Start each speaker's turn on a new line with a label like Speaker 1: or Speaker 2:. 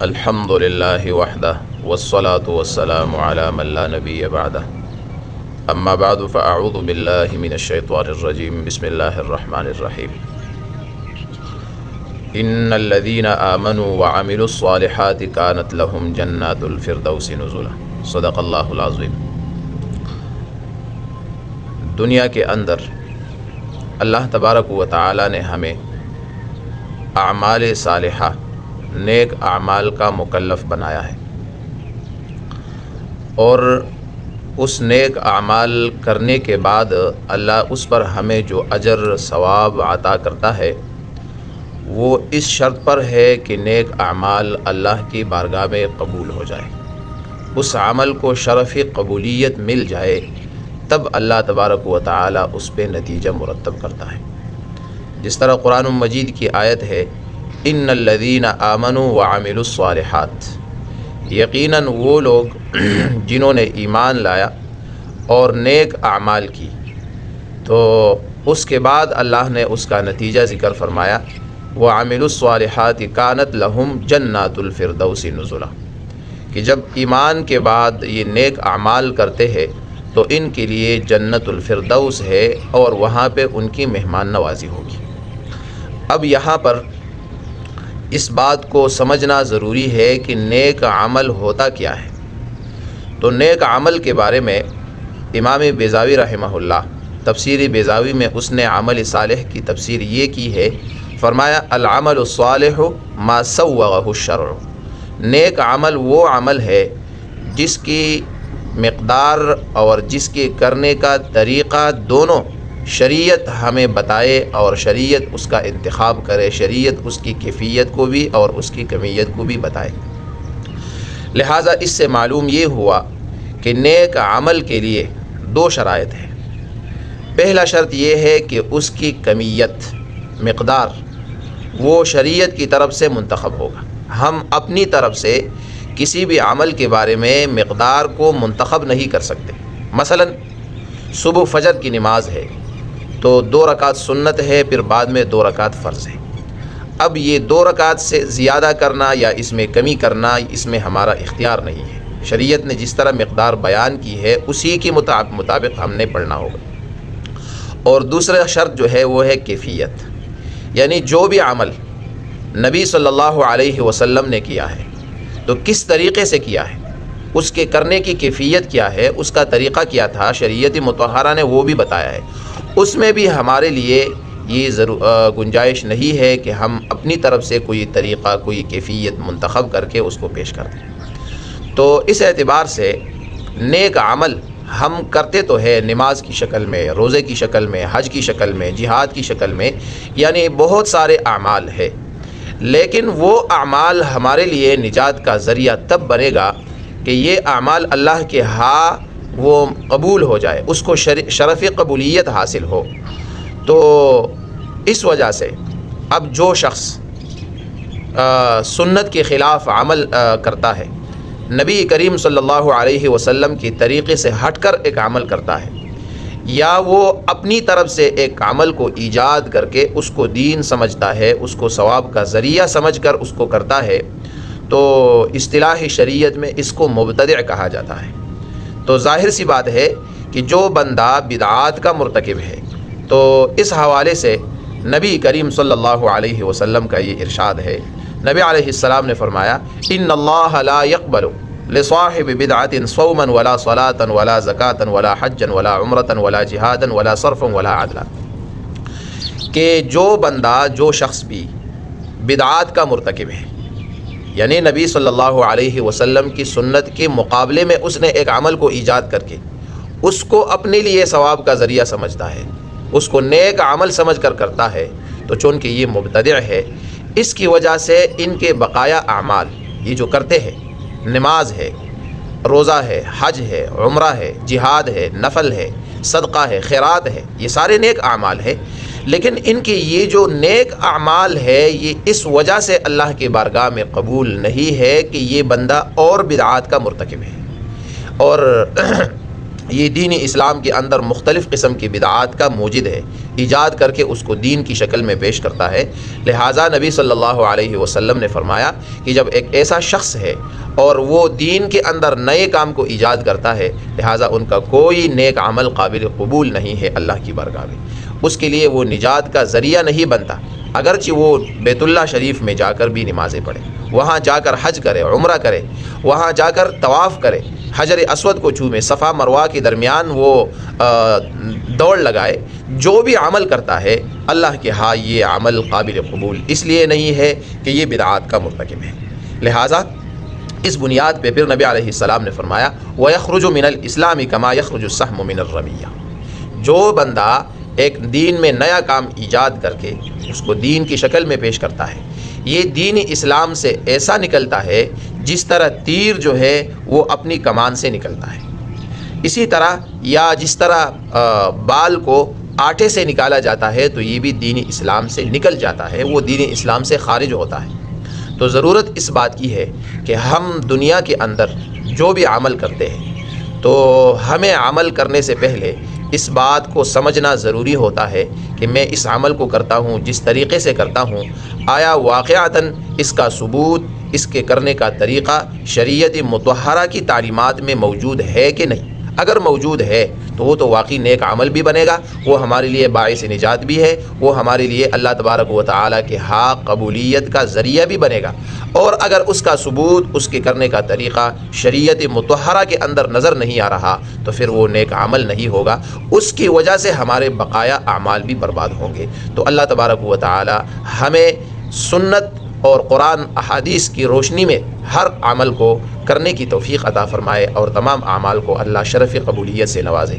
Speaker 1: الحمد للہ وحدہ والصلاة والسلام علی من لا نبی بعدہ اما بعد فاعوذ باللہ من الشیطان الرجیم بسم اللہ الرحمن الرحیم ان الذین آمنوا وعملوا الصالحات كانت لهم جنات الفردوس نزلا صدق اللہ العظیم۔ دنیا کے اندر اللہ تبارک و تعالی نے ہمیں اعمال صالحہ نیک اعمال کا مکلف بنایا ہے، اور اس نیک اعمال کرنے کے بعد اللہ اس پر ہمیں جو اجر ثواب عطا کرتا ہے وہ اس شرط پر ہے کہ نیک اعمال اللہ کی بارگاہ میں قبول ہو جائے، اس عمل کو شرف قبولیت مل جائے، تب اللہ تبارک و تعالی اس پہ نتیجہ مرتب کرتا ہے۔ جس طرح قرآن مجید کی آیت ہے ان الذین آمنوا وعملوا الصالحات، یقیناً وہ لوگ جنہوں نے ایمان لایا اور نیک اعمال کی، تو اس کے بعد اللہ نے اس کا نتیجہ ذکر فرمایا وعملوا الصالحات كانت لهم جنات الفردوس نزلا، کہ جب ایمان کے بعد یہ نیک اعمال کرتے ہیں تو ان کے لیے جنت الفردوس ہے اور وہاں پہ ان کی مہمان نوازی ہوگی۔ اب یہاں پر اس بات کو سمجھنا ضروری ہے کہ نیک عمل ہوتا کیا ہے۔ تو نیک عمل کے بارے میں امام بیضاوی رحمہ اللہ تفسیر بیضاوی میں اس نے عمل صالح کی تفسیر یہ کی ہے، فرمایا العمل الصالح ما سوغہ الشرع، نیک عمل وہ عمل ہے جس کی مقدار اور جس کے کرنے کا طریقہ دونوں شریعت ہمیں بتائے اور شریعت اس کا انتخاب کرے، شریعت اس کی کیفیت کو بھی اور اس کی کمیت کو بھی بتائے۔ لہٰذا اس سے معلوم یہ ہوا کہ نیک عمل کے لیے دو شرائط ہیں۔ پہلا شرط یہ ہے کہ اس کی کمیت، مقدار، وہ شریعت کی طرف سے منتخب ہوگا۔ ہم اپنی طرف سے کسی بھی عمل کے بارے میں مقدار کو منتخب نہیں کر سکتے۔ مثلا صبح فجر کی نماز ہے تو 2 رکعت سنت ہے، پھر بعد میں 2 رکعت فرض ہے۔ اب یہ 2 رکعت سے زیادہ کرنا یا اس میں کمی کرنا، اس میں ہمارا اختیار نہیں ہے۔ شریعت نے جس طرح مقدار بیان کی ہے اسی کے مطابق ہم نے پڑھنا ہوگا۔ اور دوسرا شرط جو ہے وہ ہے کیفیت، یعنی جو بھی عمل نبی صلی اللہ علیہ وسلم نے کیا ہے تو کس طریقے سے کیا ہے، اس کے کرنے کی کیفیت کیا ہے، اس کا طریقہ کیا تھا، شریعت مطہرہ نے وہ بھی بتایا ہے۔ اس میں بھی ہمارے لیے یہ گنجائش نہیں ہے کہ ہم اپنی طرف سے کوئی طریقہ، کوئی کیفیت منتخب کر کے اس کو پیش کر دیں۔ تو اس اعتبار سے نیک عمل ہم کرتے تو ہے نماز کی شکل میں، روزے کی شکل میں، حج کی شکل میں، جہاد کی شکل میں، یعنی بہت سارے اعمال ہے، لیکن وہ اعمال ہمارے لیے نجات کا ذریعہ تب بنے گا کہ یہ اعمال اللہ کے ہاں وہ قبول ہو جائے، اس کو شرف قبولیت حاصل ہو۔ تو اس وجہ سے اب جو شخص سنت کے خلاف عمل کرتا ہے، نبی کریم صلی اللہ علیہ وسلم کی طریقے سے ہٹ کر ایک عمل کرتا ہے، یا وہ اپنی طرف سے ایک عمل کو ایجاد کر کے اس کو دین سمجھتا ہے، اس کو ثواب کا ذریعہ سمجھ کر اس کو کرتا ہے، تو اصطلاح شریعت میں اس کو مبتدع کہا جاتا ہے۔ تو ظاہر سی بات ہے کہ جو بندہ بدعات کا مرتکب ہے، تو اس حوالے سے نبی کریم صلی اللہ علیہ وسلم کا یہ ارشاد ہے، نبی علیہ السلام نے فرمایا ان اللہ لا يقبل لصاحب بدعۃ صوما ولا صلاۃ ولا زکاۃ ولا حجا ولا عمرۃ ولا جہادا ولا صرفا ولا عدلا، کہ جو بندہ، جو شخص بھی بدعات کا مرتکب ہے، یعنی نبی صلی اللہ علیہ وسلم کی سنت کے مقابلے میں اس نے ایک عمل کو ایجاد کر کے اس کو اپنے لیے ثواب کا ذریعہ سمجھتا ہے، اس کو نیک عمل سمجھ کر کرتا ہے، تو چونکہ یہ مبتدع ہے، اس کی وجہ سے ان کے بقایا اعمال یہ جو کرتے ہیں، نماز ہے، روزہ ہے، حج ہے، عمرہ ہے، جہاد ہے، نفل ہے، صدقہ ہے، خیرات ہے، یہ سارے نیک اعمال ہے، لیکن ان کے یہ جو نیک اعمال ہے یہ اس وجہ سے اللہ کی بارگاہ میں قبول نہیں ہے کہ یہ بندہ اور بدعات کا مرتکب ہے۔ اور یہ دین اسلام کے اندر مختلف قسم کی بدعات کا موجد ہے، ایجاد کر کے اس کو دین کی شکل میں پیش کرتا ہے۔ لہٰذا نبی صلی اللہ علیہ وسلم نے فرمایا کہ جب ایک ایسا شخص ہے اور وہ دین کے اندر نئے کام کو ایجاد کرتا ہے، لہٰذا ان کا کوئی نیک عمل قابل قبول نہیں ہے اللہ کی بارگاہ میں، اس کے لیے وہ نجات کا ذریعہ نہیں بنتا، اگرچہ وہ بیت اللہ شریف میں جا کر بھی نمازیں پڑھے، وہاں جا کر حج کرے، عمرہ کرے، وہاں جا کر طواف کرے، حجر اسود کو چھومے، صفا مروہ کے درمیان وہ دوڑ لگائے، جو بھی عمل کرتا ہے اللہ کے ہاں یہ عمل قابل قبول اس لیے نہیں ہے کہ یہ بدعات کا مرتکب ہے۔ لہٰذا اس بنیاد پہ پھر نبی علیہ السلام نے فرمایا وَيَخْرُجُ مِنَ الْإِسْلَامِ كَمَا يَخْرُجُ السَّهْمُ مِنَ الرَّمِيَّةِ، جو بندہ ایک دین میں نیا کام ایجاد کر کے اس کو دین کی شکل میں پیش کرتا ہے، یہ دین اسلام سے ایسا نکلتا ہے جس طرح تیر جو ہے وہ اپنی کمان سے نکلتا ہے، اسی طرح یا جس طرح بال کو آٹے سے نکالا جاتا ہے تو یہ بھی دین اسلام سے نکل جاتا ہے، وہ دین اسلام سے خارج ہوتا ہے۔ تو ضرورت اس بات کی ہے کہ ہم دنیا کے اندر جو بھی عمل کرتے ہیں تو ہمیں عمل کرنے سے پہلے اس بات کو سمجھنا ضروری ہوتا ہے کہ میں اس عمل کو کرتا ہوں، جس طریقے سے کرتا ہوں، آیا واقعتاً اس کا ثبوت، اس کے کرنے کا طریقہ شریعت مطہرہ کی تعلیمات میں موجود ہے کہ نہیں۔ اگر موجود ہے تو وہ تو واقعی نیک عمل بھی بنے گا، وہ ہمارے لیے باعث نجات بھی ہے، وہ ہمارے لیے اللہ تبارک و تعالیٰ کے ہاں قبولیت کا ذریعہ بھی بنے گا، اور اگر اس کا ثبوت، اس کے کرنے کا طریقہ شریعت مطہرہ کے اندر نظر نہیں آ رہا تو پھر وہ نیک عمل نہیں ہوگا، اس کی وجہ سے ہمارے بقایا اعمال بھی برباد ہوں گے۔ تو اللہ تبارک و تعالیٰ ہمیں سنت اور قرآن احادیث کی روشنی میں ہر عمل کو کرنے کی توفیق عطا فرمائے اور تمام اعمال کو اللہ شرف قبولیت سے نوازے۔